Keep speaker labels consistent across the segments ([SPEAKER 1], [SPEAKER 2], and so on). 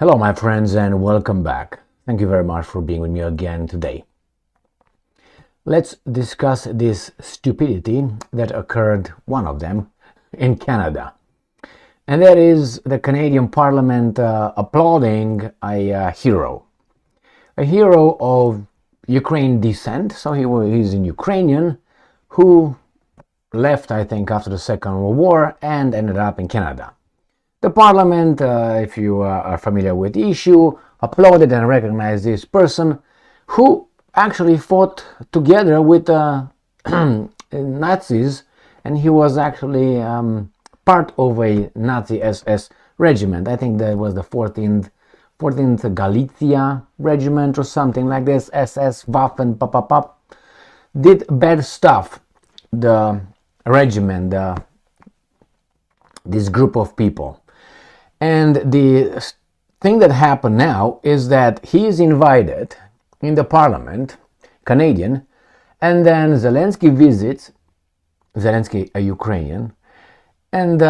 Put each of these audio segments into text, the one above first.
[SPEAKER 1] Hello, my friends, and welcome back. Thank you very much for being with me again today. Let's discuss this stupidity that occurred, one of them, in Canada. And that is the Canadian Parliament applauding a hero of Ukrainian descent. So he's a Ukrainian who left, I think, after the Second World War and ended up in Canada. The Parliament, if you are familiar with the issue, applauded and recognized this person who actually fought together with Nazis, and he was actually part of a Nazi SS regiment. I think that was the 14th Galicia regiment or something like this, SS, Waffen, papapap. Did bad stuff, the regiment, this group of people. And the thing that happened now is that he is invited in the parliament, Canadian, and then Zelensky visits, Zelensky, a Ukrainian, and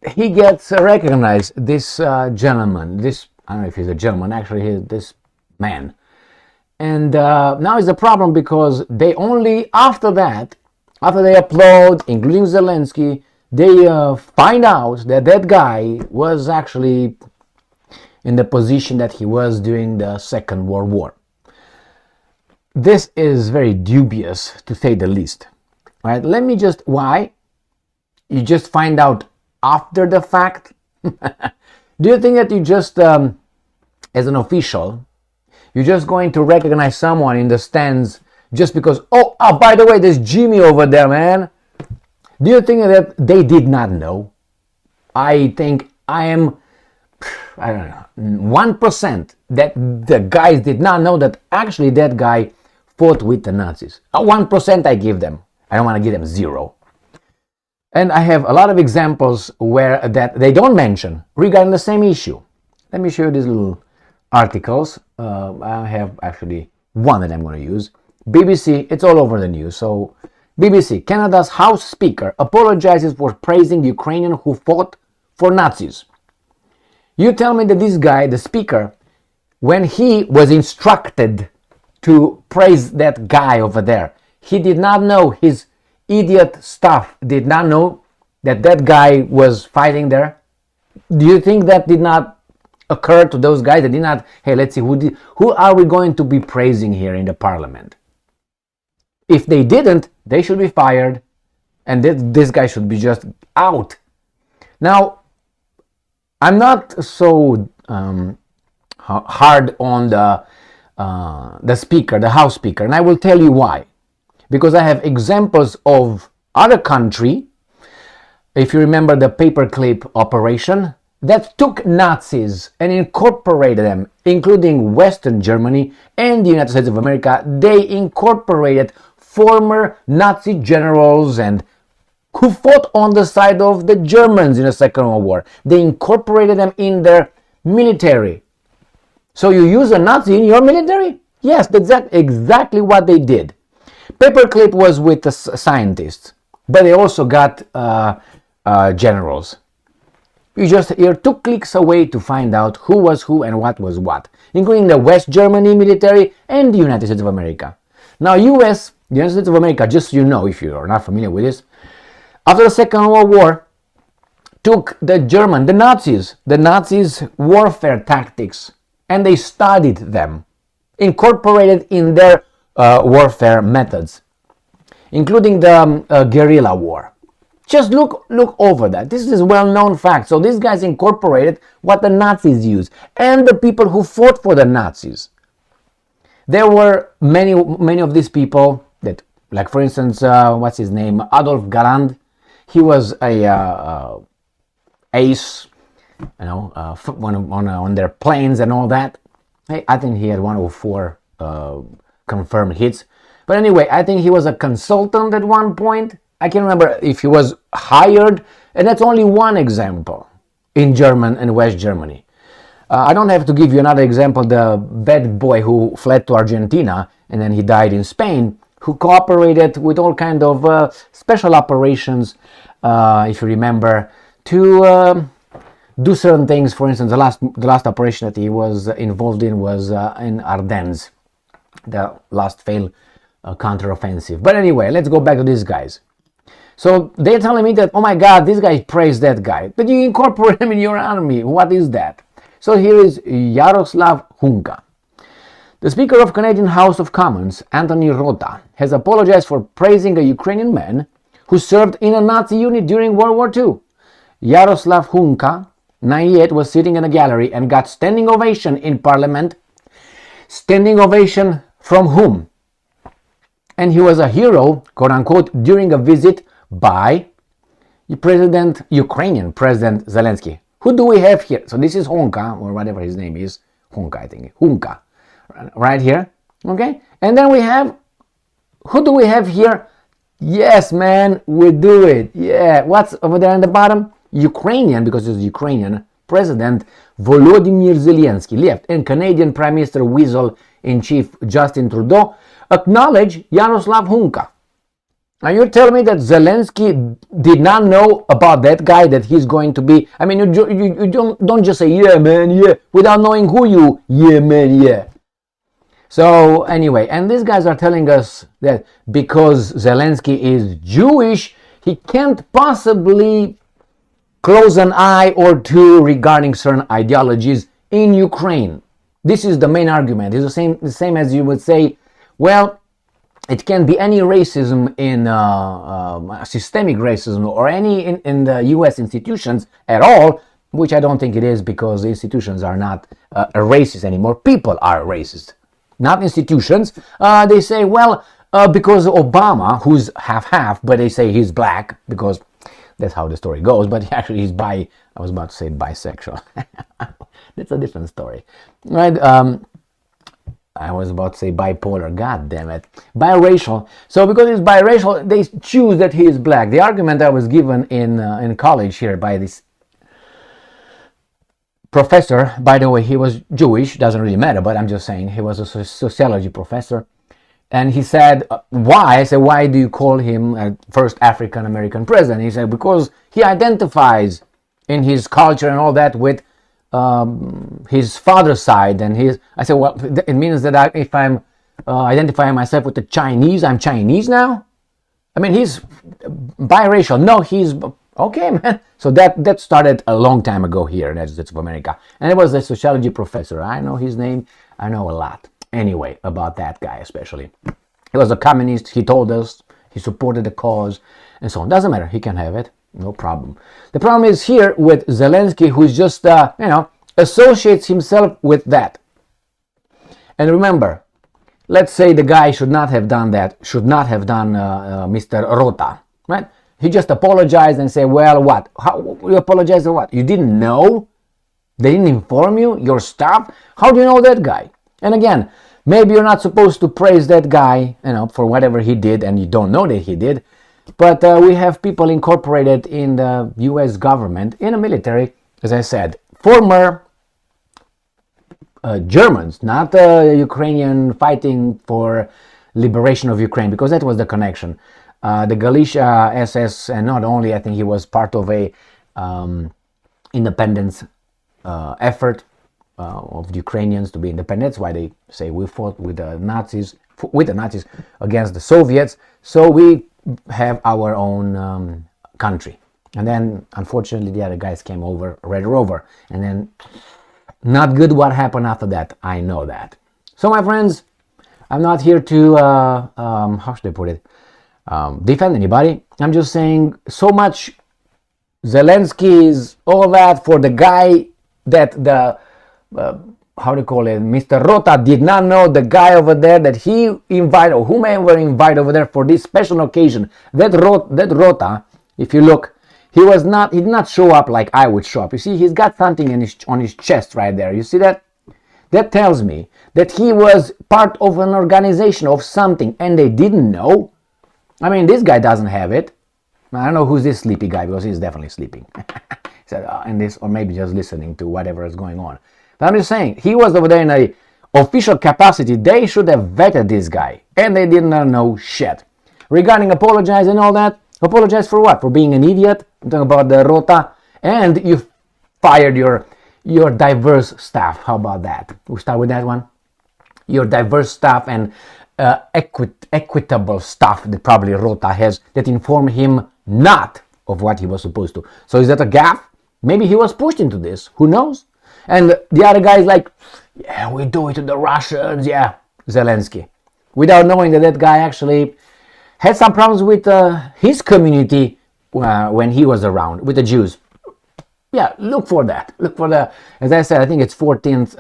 [SPEAKER 1] he gets recognized, this gentleman, I don't know if he's a gentleman, actually he's this man. And now is the problem because they only, after they applaud, including Zelensky, they find out that that guy was actually in the position that he was during the Second World War. This is very dubious, to say the least. Right? Why? You just find out after the fact? Do you think that you just, as an official, you're just going to recognize someone in the stands just because, oh, by the way, there's Jimmy over there, man? Do you think that they did not know? I think I don't know, 1% that the guys did not know that actually that guy fought with the Nazis. 1% I give them. I don't want to give them 0. And I have a lot of examples where that they don't mention regarding the same issue. Let me show you these little articles. I have actually one that I'm going to use. BBC, it's all over the news. So BBC, Canada's House Speaker apologizes for praising the Ukrainian who fought for Nazis. You tell me that this guy, the speaker, when he was instructed to praise that guy over there, he did not know, his idiot staff did not know that that guy was fighting there? Do you think that did not occur to those guys? They did not, hey, let's see, who are we going to be praising here in the parliament? If they didn't, they should be fired, and this guy should be just out. Now, I'm not so hard on the speaker, the House Speaker, and I will tell you why. Because I have examples of other country, if you remember the paperclip operation, that took Nazis and incorporated them, including Western Germany and the United States of America. They incorporated former Nazi generals and who fought on the side of the Germans in the Second World War. They incorporated them in their military. So you use a Nazi in your military? Yes, that's exactly what they did. Paperclip was with the scientists, but they also got generals. You're 2 clicks away to find out who was who and what was what, including the West Germany military and the United States of America. Now, the United States of America, just so you know, if you are not familiar with this, after the Second World War, took the Nazis' warfare tactics, and they studied them, incorporated in their warfare methods, including the guerrilla war. Just look over that. This is well-known fact. So these guys incorporated what the Nazis used, and the people who fought for the Nazis. There were many of these people that, like for instance, what's his name, Adolf Galland. He was a ace, on their planes and all that. I think he had 104 confirmed hits. But anyway, I think he was a consultant at one point. I can't remember if he was hired, and that's only one example in German and West Germany. I don't have to give you another example, the bad boy who fled to Argentina and then he died in Spain, who cooperated with all kind of special operations, if you remember, to do certain things. For instance, the last operation that he was involved in was in Ardennes, the last failed counteroffensive. But anyway, let's go back to these guys. So they're telling me that, oh my God, this guy praised that guy. But you incorporate him in your army. What is that? So here is Yaroslav Hunka. The Speaker of Canadian House of Commons, Anthony Rota, has apologized for praising a Ukrainian man who served in a Nazi unit during World War II. Yaroslav Hunka, 98, was sitting in a gallery and got standing ovation in Parliament. Standing ovation from whom? And he was a hero, quote unquote, during a visit by Ukrainian President Zelensky. Who do we have here? So this is Hunka, or whatever his name is. Hunka, I think. Hunka. Right here. Okay? And then we have, who do we have here? Yes, man, we do it. Yeah. What's over there on the bottom? Ukrainian, because it's Ukrainian President Volodymyr Zelensky left, and Canadian Prime Minister Weasel-in-Chief Justin Trudeau acknowledge Yaroslav Hunka. Now you're telling me that Zelensky did not know about that guy, that he's going to be, I mean, you don't just say, yeah, man, yeah, without knowing who you, yeah, man, yeah. So anyway, and these guys are telling us that because Zelensky is Jewish, he can't possibly close an eye or two regarding certain ideologies in Ukraine. This is the main argument. It's the same as you would say, well, it can be any racism in systemic racism or any in the U.S. institutions at all, which I don't think it is, because the institutions are not racist anymore. People are racist, not institutions. They say, well, because Obama, who's half-half, but they say he's black because that's how the story goes, but actually he's I was about to say bisexual. That's a different story, right? I was about to say bipolar, god damn it. Biracial. So because he's biracial, they choose that he is black. The argument I was given in college here by this professor, by the way, he was Jewish, doesn't really matter, but I'm just saying, he was a sociology professor. And he said, why? I said, why do you call him a first African-American president? He said, because he identifies in his culture and all that with his father's side. And I said, well, it means that if I'm identifying myself with the Chinese, I'm Chinese now? I mean, he's biracial. No, he's, okay, man. So that started a long time ago here in the United States of America. And it was a sociology professor. I know his name. I know a lot. Anyway, about that guy especially. He was a communist, he told us, he supported the cause, and so on. Doesn't matter, he can have it, no problem. The problem is here with Zelensky, who's just, associates himself with that. And remember, let's say the guy should not have done that, should not have done Mr. Rota, right? He just apologized and said, well, what? How you apologize or what? You didn't know? They didn't inform you, your staff? How do you know that guy? And again, maybe you're not supposed to praise that guy, for whatever he did, and you don't know that he did. But we have people incorporated in the U.S. government, in the military, as I said, former Germans, not Ukrainian fighting for liberation of Ukraine, because that was the connection. The Galicia SS, and not only, I think he was part of a independence effort of the Ukrainians to be independent. That's why they say we fought with the Nazis against the Soviets, so we have our own country. And then unfortunately the other guys came over, Red Rover, and then not good what happened after that. I know that. So my friends, I'm not here to how should I put it, defend anybody. I'm just saying, so much Zelensky's all that for the guy that the how to call it, Mr. Rota did not know the guy over there that he invited, or whomever invited over there for this special occasion. That Rota, if you look, he did not show up like I would show up. You see, he's got something on his chest right there. You see that? That tells me that he was part of an organization of something, and they didn't know. I mean, this guy doesn't have it. I don't know who's this sleepy guy, because he's definitely sleeping. And this, or maybe just listening to whatever is going on. But I'm just saying, he was over there in a official capacity. They should have vetted this guy, and they did not know shit. Regarding apologize and all that, apologize for what? For being an idiot? I'm talking about the Rota. And you fired your diverse staff. How about that? We start with that one. Your diverse staff and equitable staff that probably Rota has, that informed him not of what he was supposed to. So is that a gaffe? Maybe he was pushed into this. Who knows? And the other guy is like, yeah, we do it to the Russians. Yeah, Zelensky. Without knowing that that guy actually had some problems with his community when he was around, with the Jews. Yeah, look for that. Look for the, as I said, I think it's 14th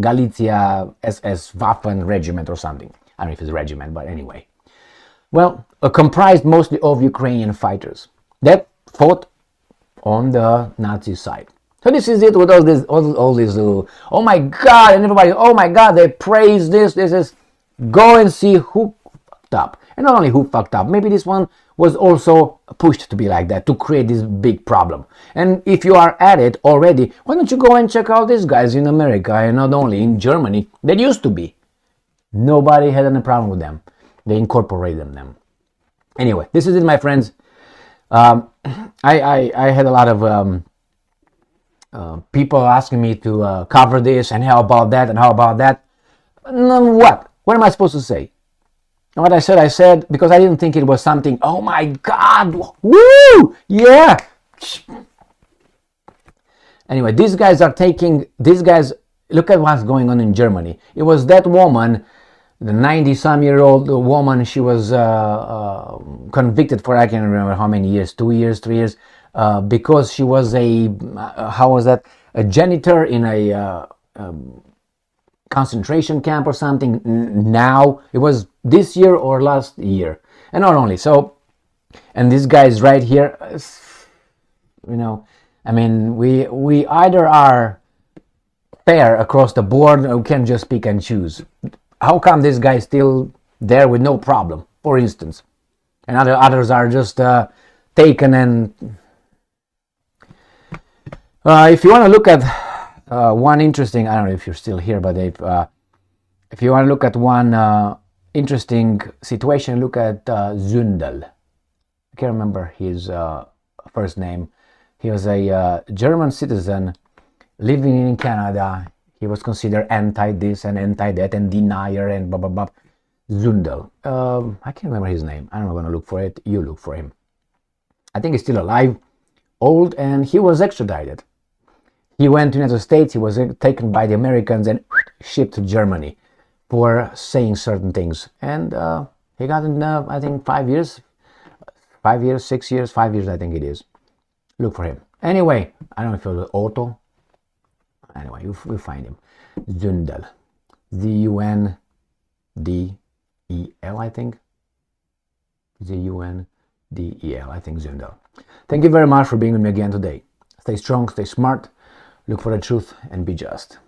[SPEAKER 1] Galicia SS Waffen Regiment or something. I don't know if it's a regiment, but anyway. Well, comprised mostly of Ukrainian fighters that fought on the Nazi side. So this is it with all this, oh my God, and everybody, oh my God, they praise this is, go and see who fucked up. And not only who fucked up, maybe this one was also pushed to be like that, to create this big problem. And if you are at it already, why don't you go and check out these guys in America and not only in Germany, that used to be. Nobody had any problem with them. They incorporated them. Anyway, this is it, my friends. I had a lot of people asking me to cover this, and how about that, and how about that. What? What am I supposed to say? And what I said, because I didn't think it was something, oh my God, woo, yeah. Anyway, these guys, look at what's going on in Germany. It was that woman, the 90-some-year-old woman, she was convicted for, I can't remember how many years, 2 years, 3 years, because she was a janitor in a concentration camp or something. Now, it was this year or last year. And not only, so, and this guy is right here, you know, I mean, we either are fair across the board, or we can just pick and choose. How come this guy is still there with no problem, for instance? And others are just taken and... if you want to look at one interesting, I don't know if you're still here, but if you want to look at one interesting situation, look at Zündel. I can't remember his first name. He was a German citizen living in Canada. He was considered anti-this and anti-that and denier and blah, blah, blah. Zündel. I can't remember his name. I'm not going to look for it. You look for him. I think he's still alive, old, and he was extradited. He went to the United States. He was taken by the Americans and shipped to Germany for saying certain things. And he got in, I think, 5 years, 6 years, 5 years, I think it is. Look for him. Anyway, I don't know if it was Otto. Anyway, you'll find him. Zündel. Zundel, I think. Zundel, I think Zündel. Thank you very much for being with me again today. Stay strong, stay smart, look for the truth, and be just.